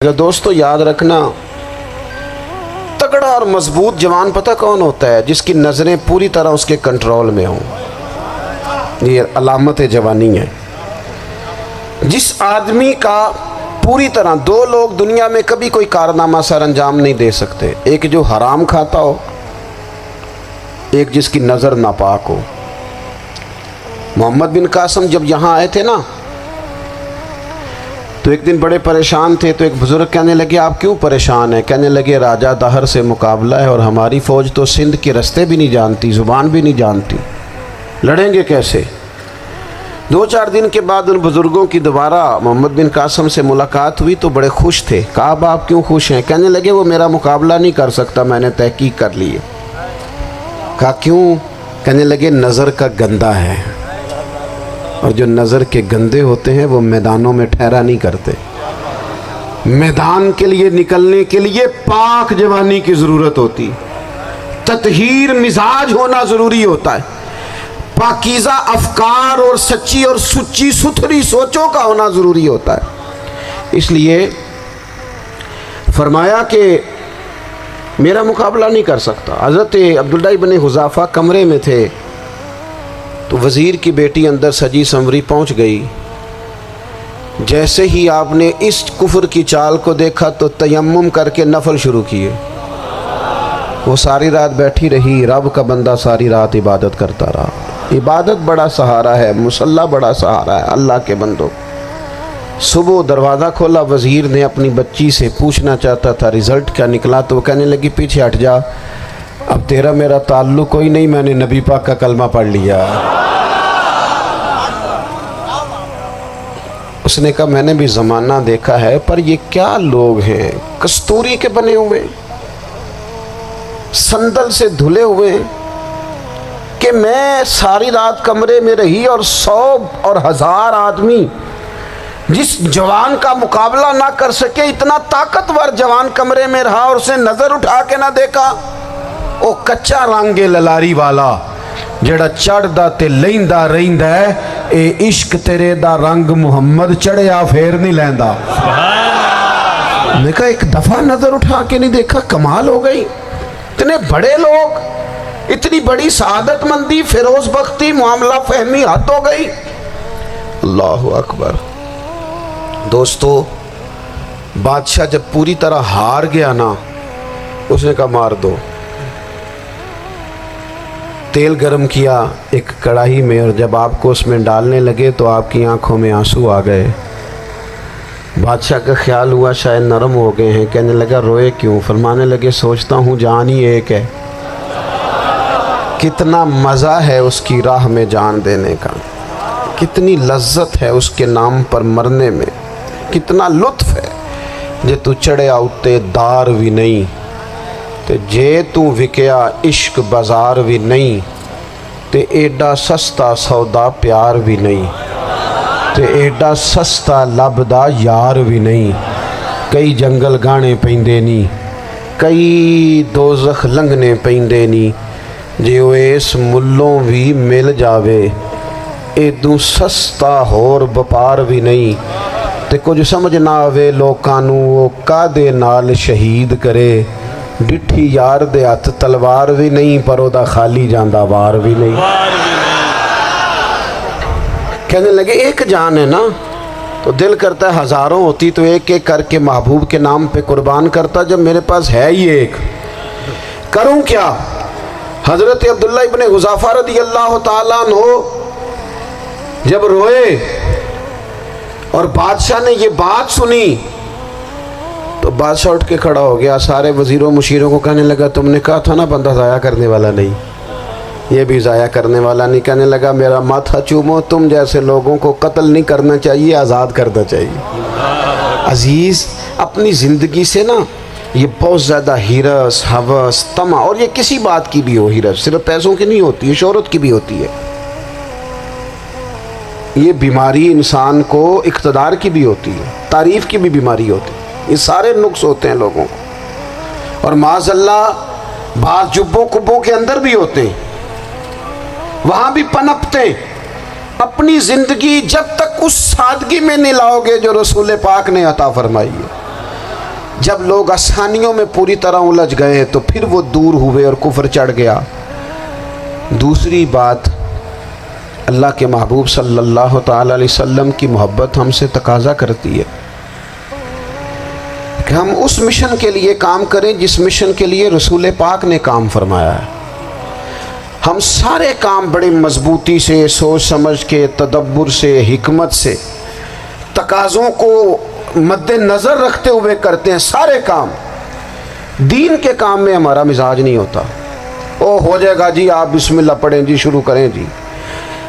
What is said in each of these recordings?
دوستو یاد رکھنا، تگڑا اور مضبوط جوان پتہ کون ہوتا ہے؟ جس کی نظریں پوری طرح اس کے کنٹرول میں ہوں۔ یہ علامت جوانی ہے۔ جس آدمی کا پوری طرح، دو لوگ دنیا میں کبھی کوئی کارنامہ سر انجام نہیں دے سکتے، ایک جو حرام کھاتا ہو، ایک جس کی نظر ناپاک ہو۔ محمد بن قاسم جب یہاں آئے تھے نا، تو ایک دن بڑے پریشان تھے، تو ایک بزرگ کہنے لگے آپ کیوں پریشان ہیں؟ کہنے لگے راجہ دہر سے مقابلہ ہے اور ہماری فوج تو سندھ کے رستے بھی نہیں جانتی، زبان بھی نہیں جانتی، لڑیں گے کیسے؟ 2-4 دن کے بعد ان بزرگوں کی دوبارہ محمد بن قاسم سے ملاقات ہوئی تو بڑے خوش تھے۔ کہا اب آپ کیوں خوش ہیں؟ کہنے لگے وہ میرا مقابلہ نہیں کر سکتا، میں نے تحقیق کر لی ہے۔ کہا کیوں؟ کہنے لگے نظر کا گندہ ہے، اور جو نظر کے گندے ہوتے ہیں وہ میدانوں میں ٹھہرا نہیں کرتے۔ میدان کے لیے نکلنے کے لیے پاک جوانی کی ضرورت ہوتی، تطہیر مزاج ہونا ضروری ہوتا ہے، پاکیزہ افکار اور سچی اور سچی ستھری سوچوں کا ہونا ضروری ہوتا ہے۔ اس لیے فرمایا کہ میرا مقابلہ نہیں کر سکتا۔ حضرت عبداللہ بن حذافہ کمرے میں تھے، تو وزیر کی بیٹی اندر سجی سنوری پہنچ گئی۔ جیسے ہی آپ نے اس کفر کی چال کو دیکھا تو تیمم کر کے نفل شروع کیے۔ وہ ساری رات بیٹھی رہی، رب کا بندہ ساری رات عبادت کرتا رہا۔ عبادت بڑا سہارا ہے، مصلی بڑا سہارا ہے اللہ کے بندوں۔ صبح دروازہ کھولا، وزیر نے اپنی بچی سے پوچھنا چاہتا تھا رزلٹ کیا نکلا، تو وہ کہنے لگی پیچھے ہٹ جا، اب تیرا میرا تعلق کوئی نہیں، میں نے نبی پاک کا کلمہ پڑھ لیا۔ اس نے کہا میں نے بھی زمانہ دیکھا ہے، پر یہ کیا لوگ ہیں، کستوری کے بنے ہوئے، سندل سے دھلے ہوئے، کہ میں ساری رات کمرے میں رہی اور 100 اور 1000 آدمی جس جوان کا مقابلہ نہ کر سکے، اتنا طاقتور جوان کمرے میں رہا اور اسے نظر اٹھا کے نہ دیکھا۔ او کچا رنگ للاری والا جڑا چڑھدا تے لیندا رہندا ہے، اے عشق تیرے دا رنگ محمد چڑھیا پھر نہیں لیندا۔ میں کہا ایک دفعہ نظر اٹھا کے نہیں دیکھا، کمال ہو گئی۔ اتنے بڑے لوگ، اتنی بڑی سعادت مندی، فیروز بختی، معاملہ فہمی حد ہو گئی۔ اللہ اکبر۔ دوستو بادشاہ جب پوری طرح ہار گیا نا، اس نے کہا مار دو۔ تیل گرم کیا ایک کڑاہی میں، اور جب آپ کو اس میں ڈالنے لگے تو آپ کی آنکھوں میں آنسو آ گئے۔ بادشاہ کا خیال ہوا شاید نرم ہو گئے ہیں، کہنے لگا روئے کیوں؟ فرمانے لگے سوچتا ہوں جان ہی ایک ہے، کتنا مزہ ہے اس کی راہ میں جان دینے کا، کتنی لذت ہے اس کے نام پر مرنے میں، کتنا لطف ہے۔ جے تو چڑھیا اتے دار بھی نہیں، تے جے تو وکیا عشق بازار بھی نہیں، تے ایڈا سستا سودا پیار بھی نہیں، تے ایڈا سستا لبدا یار بھی نہیں۔ کئی جنگل گانے پیندے نہیں، کئی دوزخ لنگنے پیندے نہیں، جے وہ اس ملوں بھی مل جاوے، ایدوں سستا ہور بپار بھی نہیں۔ تے کچھ سمجھ نہ آوے لوکاں نوں وہ کادے نال شہید کرے، ڈٹھی یار دے ہاتھ تلوار بھی نہیں، پر او دا خالی جاندہ وار بھی نہیں۔ کہنے لگے ایک جان ہے نا، تو دل کرتا ہے ہزاروں ہوتی تو ایک ایک کر کے محبوب کے نام پہ قربان کرتا، جب میرے پاس ہے ہی ایک، کروں کیا؟ حضرت عبداللہ ابن حذافہ رضی اللہ تعالیٰ عنہ جب روئے اور بادشاہ نے یہ بات سنی، تو بادشاہ اٹھ کے کھڑا ہو گیا، سارے وزیروں مشیروں کو کہنے لگا تم نے کہا تھا نا بندہ ضائع کرنے والا نہیں، یہ بھی ضائع کرنے والا نہیں۔ کہنے لگا میرا ماتھا چومو، تم جیسے لوگوں کو قتل نہیں کرنا چاہیے، آزاد کرنا چاہیے۔ عزیز اپنی زندگی سے نا یہ بہت زیادہ ہرس، ہوس، طمع، اور یہ کسی بات کی بھی ہو، ہرس صرف پیسوں کی نہیں ہوتی ہے، شہرت کی بھی ہوتی ہے، یہ بیماری انسان کو اقتدار کی بھی ہوتی ہے، تعریف کی بھی بیماری ہوتی ہے، یہ سارے نقص ہوتے ہیں لوگوں کو، اور معاذ اللہ بعض جبوں کبوں کے اندر بھی ہوتے ہیں، وہاں بھی پنپتے ہیں۔ اپنی زندگی جب تک اس سادگی میں نہیں لاؤ گے جو رسول پاک نے عطا فرمائی ہے، جب لوگ آسانیوں میں پوری طرح الجھ گئے تو پھر وہ دور ہوئے اور کفر چڑھ گیا۔ دوسری بات، اللہ کے محبوب صلی اللہ تعالی علیہ وسلم کی محبت ہم سے تقاضا کرتی ہے کہ ہم اس مشن کے لیے کام کریں جس مشن کے لیے رسول پاک نے کام فرمایا ہے۔ ہم سارے کام بڑے مضبوطی سے، سوچ سمجھ کے، تدبر سے، حکمت سے، تقاضوں کو مد نظر رکھتے ہوئے کرتے ہیں سارے کام۔ دین کے کام میں ہمارا مزاج نہیں ہوتا، او ہو جائے گا جی، آپ بسم اللہ پڑھیں جی، شروع کریں جی۔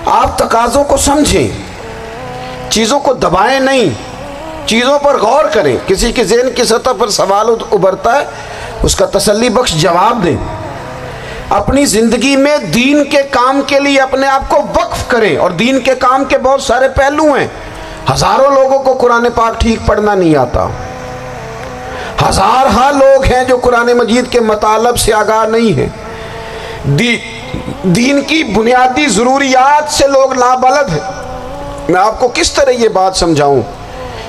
آپ تقاضوں کو سمجھیں، چیزوں کو دبائیں نہیں، چیزوں پر غور کریں۔ کسی کے ذہن کی سطح پر سوال ابھرتا ہے، اس کا تسلی بخش جواب دیں۔ اپنی زندگی میں دین کے کام کے لیے اپنے آپ کو وقف کریں، اور دین کے کام کے بہت سارے پہلو ہیں۔ ہزاروں لوگوں کو قرآن پاک ٹھیک پڑھنا نہیں آتا، ہزارہ لوگ ہیں جو قرآن مجید کے مطالب سے آگاہ نہیں ہیں، دین کی بنیادی ضروریات سے لوگ نابلد ہیں۔ میں آپ کو کس طرح یہ بات سمجھاؤں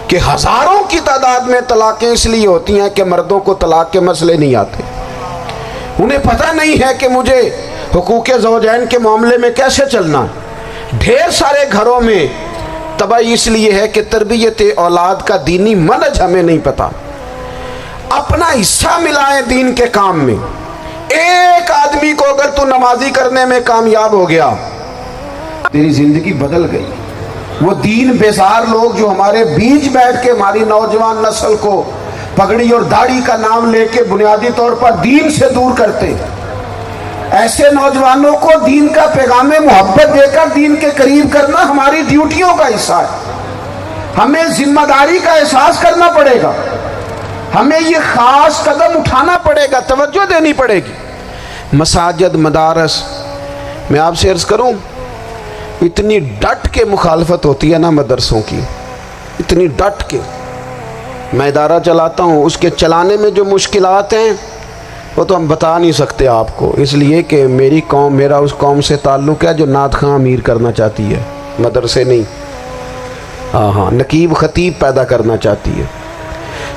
کہ ہزاروں کی تعداد میں طلاقیں اس لیے ہوتی ہیں کہ مردوں کو طلاق کے مسئلے نہیں آتے، انہیں پتہ نہیں ہے کہ مجھے حقوق زوجین کے معاملے میں کیسے چلنا۔ ڈھیر سارے گھروں میں تباہی اس لیے ہے کہ تربیت اولاد کا دینی منہج ہمیں نہیں پتہ۔ اپنا حصہ ملائیں دین کے کام میں۔ ایک آدمی کو اگر تو نمازی کرنے میں کامیاب ہو گیا، تیری زندگی بدل گئی۔ وہ دین بیزار لوگ جو ہمارے بیچ بیٹھ کے ہماری نوجوان نسل کو پگڑی اور داڑھی کا نام لے کے بنیادی طور پر دین سے دور کرتے، ایسے نوجوانوں کو دین کا پیغام محبت دے کر دین کے قریب کرنا ہماری ڈیوٹیوں کا حصہ ہے۔ ہمیں ذمہ داری کا احساس کرنا پڑے گا، ہمیں یہ خاص قدم اٹھانا پڑے گا، توجہ دینی پڑے گی۔ مساجد، مدارس، میں آپ سے عرض کروں، اتنی ڈٹ کے مخالفت ہوتی ہے نا مدرسوں کی، اتنی ڈٹ کے۔ میں ادارہ چلاتا ہوں، اس کے چلانے میں جو مشکلات ہیں وہ تو ہم بتا نہیں سکتے آپ کو، اس لیے کہ میری قوم، میرا اس قوم سے تعلق ہے جو نعت خواں امیر کرنا چاہتی ہے، مدرسے نہیں۔ ہاں، نقیب خطیب پیدا کرنا چاہتی ہے،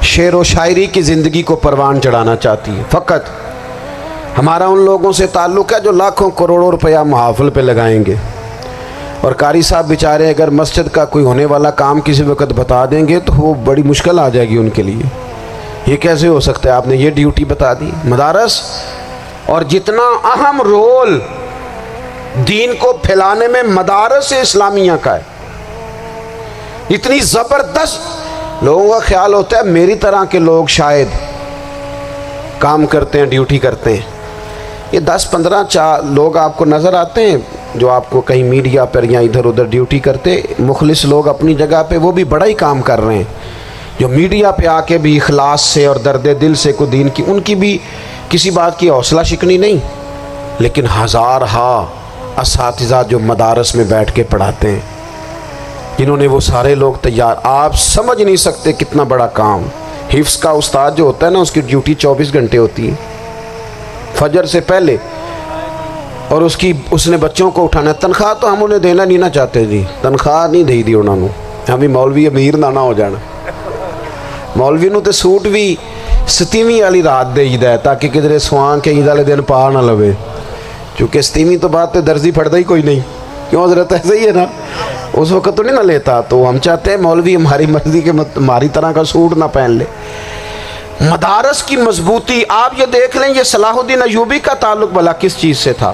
شعر و شاعری کی زندگی کو پروان چڑھانا چاہتی ہے۔ فقط ہمارا ان لوگوں سے تعلق ہے جو لاکھوں کروڑوں روپیہ محافل پہ لگائیں گے، اور قاری صاحب بیچارے اگر مسجد کا کوئی ہونے والا کام کسی وقت بتا دیں گے تو وہ بڑی مشکل آ جائے گی ان کے لیے۔ یہ کیسے ہو سکتا ہے، آپ نے یہ ڈیوٹی بتا دی۔ مدارس، اور جتنا اہم رول دین کو پھیلانے میں مدارس اسلامیہ کا ہے، اتنی زبردست، لوگوں کا خیال ہوتا ہے میری طرح کے لوگ شاید کام کرتے ہیں، ڈیوٹی کرتے ہیں۔ یہ 10-15 لوگ آپ کو نظر آتے ہیں جو آپ کو کہیں میڈیا پر یا ادھر ادھر ڈیوٹی کرتے، مخلص لوگ اپنی جگہ پہ، وہ بھی بڑا ہی کام کر رہے ہیں، جو میڈیا پہ آ کے بھی اخلاص سے اور درد دل سے کو دین کی، ان کی بھی کسی بات کی حوصلہ شکنی نہیں۔ لیکن ہزارہ اساتذہ جو مدارس میں بیٹھ کے پڑھاتے ہیں، جنہوں نے وہ سارے لوگ تیار، آپ سمجھ نہیں سکتے کتنا بڑا کام۔ حفظ کا استاد جو ہوتا ہے نا، اس کی ڈیوٹی 24 گھنٹے ہوتی ہے، فجر سے پہلے، اور اس نے بچوں کو اٹھانا۔ تنخواہ تو ہم انہیں دینا نہیں نہ چاہتے جی، تنخواہ نہیں دے دی انہوں نے، ہمیں مولوی امیر نہ ہو جانا۔ مولوی نو تے سوٹ بھی 27ویں والی رات دے ہے تاکہ کدھر سوان کے عید والے دن پا نہ لوے، چونکہ 27ویں تو بعد تے درزی پھڑتا ہی کوئی نہیں، کیوں حضرت ایسے ہی ہے نا، اس وقت تو نہیں نہ لیتا۔ تو ہم چاہتے ہیں مولوی ہماری مرضی کے ہماری طرح کا سوٹ نہ پہن لے۔ مدارس کی مضبوطی، آپ یہ دیکھ لیں، یہ صلاح الدین ایوبی کا تعلق بھلا کس چیز سے تھا؟